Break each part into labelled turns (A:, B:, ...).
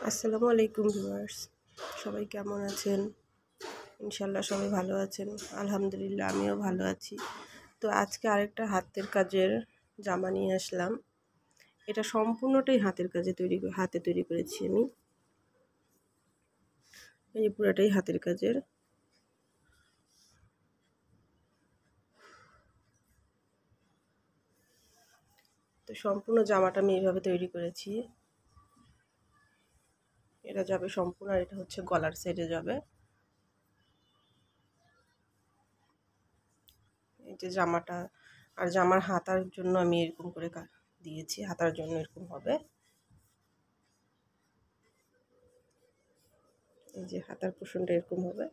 A: আসসালামু আলাইকুম ভিউয়ার্স, সবাই কেমন আছেন? ইনশাল্লাহ সবাই ভালো আছেন। আলহামদুলিল্লাহ আমিও ভালো আছি। তো আজকে আরেকটা হাতের কাজের জামা নিয়ে আসলাম। এটা সম্পূর্ণটাই হাতে তৈরি করেছি আমি। এই পুরোটাই হাতের কাজের। তো সম্পূর্ণ জামাটা আমি এইভাবে তৈরি করেছি। এটা যাবে সম্পূর্ণ, আর এটা হচ্ছে গলার সাইডে যাবে। এই যে জামাটা, আর জামার হাতার জন্য আমি এরকম করে দিয়েছি, হাতার জন্য এরকম হবে। এই যে হাতার পোষণটা এরকম হবে।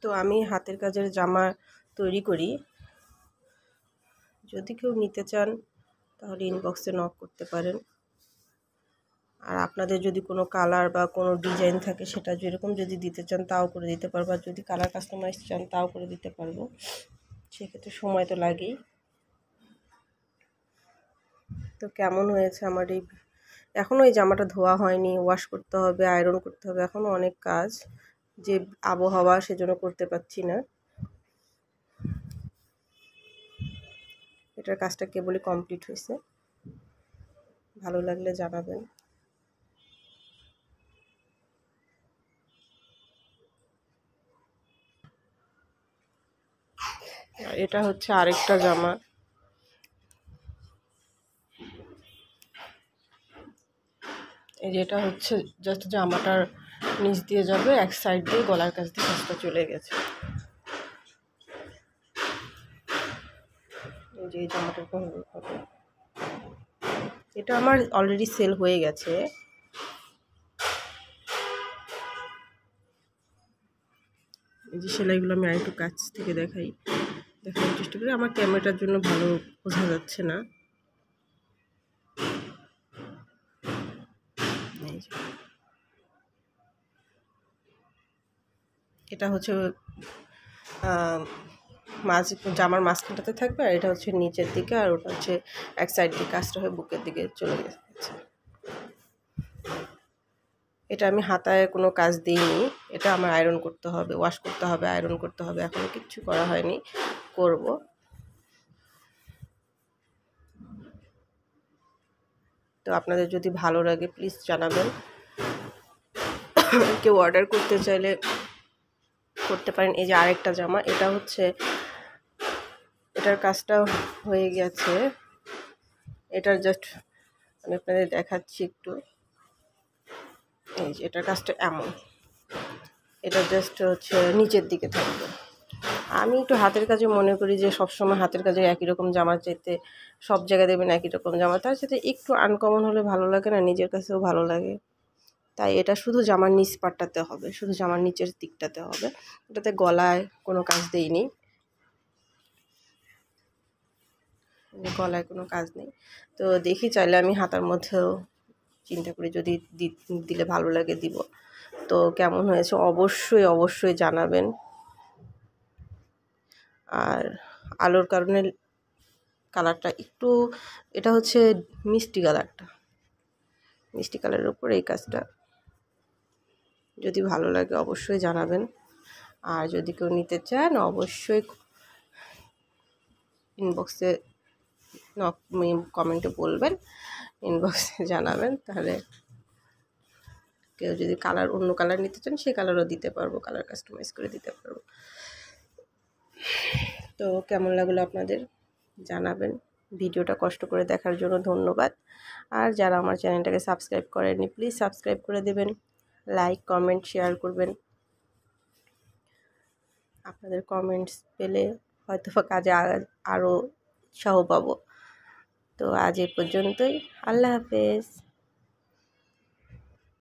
A: তো আমি হাতের কাজের জামা তৈরি করি। যদি কেউ নিতে চান তাহলে ইনবক্সে নক করতে পারেন। আর আপনাদের যদি কোনো কালার বা কোনো ডিজাইন থাকে সেটা যেরকম যদি দিতে চান তাও করে দিতে পারবো। আর যদি কালার কাস্টমাইজ চান তাও করে দিতে পারবো। সেক্ষেত্রে সময় তো লাগেই। তো কেমন হয়েছে আমার এখনও এই জামাটা ধোয়া হয়নি, ওয়াশ করতে হবে, আয়রন করতে হবে, এখনও অনেক কাজ, যে আবহাওয়া সেজন্য করতে পারছি না। এটার কাজটা কেবলই কমপ্লিট হয়েছে। ভালো লাগলে জানাবেন। এটা হচ্ছে আরেকটা জামা। এই যেটা হচ্ছে জাস্ট জামাটার নিচ দিয়ে যাবে, এক সাইড দিয়ে গলার কাছ দিয়ে কাজটা চলে গেছে। এই যে এই জামাটার হবে, এটা আমার অলরেডি সেল হয়ে গেছে। এই যে সেলাইগুলো আমি আরেকটু কাছ থেকে দেখানোর চেষ্টা করি। আমার ক্যামেরাটার জন্য ভালো বোঝা যাচ্ছে না। এটা হচ্ছে জামার মাঝখানটাতে থাকবে, আর এটা হচ্ছে নিচের দিকে, আর ওটা হচ্ছে এক সাইড দিয়ে কাজটা হয়ে বুকের দিকে চলে গেছে। এটা আমি হাতায় কোনো কাজ দিইনি। এটা আমার আয়রন করতে হবে, ওয়াশ করতে হবে, আয়রন করতে হবে। এখনও কিচ্ছু করা হয়নি, করব। তো আপনাদের যদি ভালো লাগে প্লিজ জানাবেন। কেউ অর্ডার করতে চাইলে করতে পারেন। এই যে আরেকটা জামা, এটা হচ্ছে এটার কাজটা হয়ে গেছে। এটার জাস্ট আমি আপনাদের দেখাচ্ছি একটু। এই যে এটার কাজটা এমন, এটা জাস্ট হচ্ছে নিচের দিকে থাকবে। আমি একটু হাতের কাজে মনে করি যে সবসময় হাতের কাজে একই রকম জামার চাইতে সব জায়গায় দেবেন একই রকম জামা, তার সাথে একটু আনকমন হলে ভালো লাগে না, নিজের কাছেও ভালো লাগে। তাই এটা শুধু জামার নিচ পাটটাতে হবে, শুধু জামার নিচের দিকটাতে হবে। এটাতে গলায় কোনো কাজ দেইনি, গলায় কোনো কাজ নেই। তো দেখি, চাইলে আমি হাতার মধ্যেও চিন্তা করি, যদি দিলে ভালো লাগে দিব। তো কেমন হয়েছে অবশ্যই অবশ্যই জানাবেন। আর আলোর কারণে কালারটা একটু, এটা হচ্ছে মিষ্টি কালারটা, মিষ্টি কালারের উপর এই কাজটা। যদি ভালো লাগে অবশ্যই জানাবেন। আর যদি কেউ নিতে চান অবশ্যই ইনবক্সে কমেন্টে বলবেন, ইনবক্সে জানাবেন। তাহলে কেউ যদি অন্য কালার নিতে চান সেই কালারও দিতে পারবো, কালার কাস্টমাইজ করে দিতে পারবো। তো কেমন লাগলো আপনাদের জানাবেন। ভিডিওটা কষ্ট করে দেখার জন্য ধন্যবাদ। আর যারা আমার চ্যানেলটাকে সাবস্ক্রাইব করেননি প্লিজ সাবস্ক্রাইব করে দেবেন, লাইক কমেন্ট শেয়ার করবেন। আপনাদের কমেন্টস পেলে হয়তো কাজে আরও উৎসাহ পাবো। তো আজ এই পর্যন্তই। আল্লাহ হাফেজ।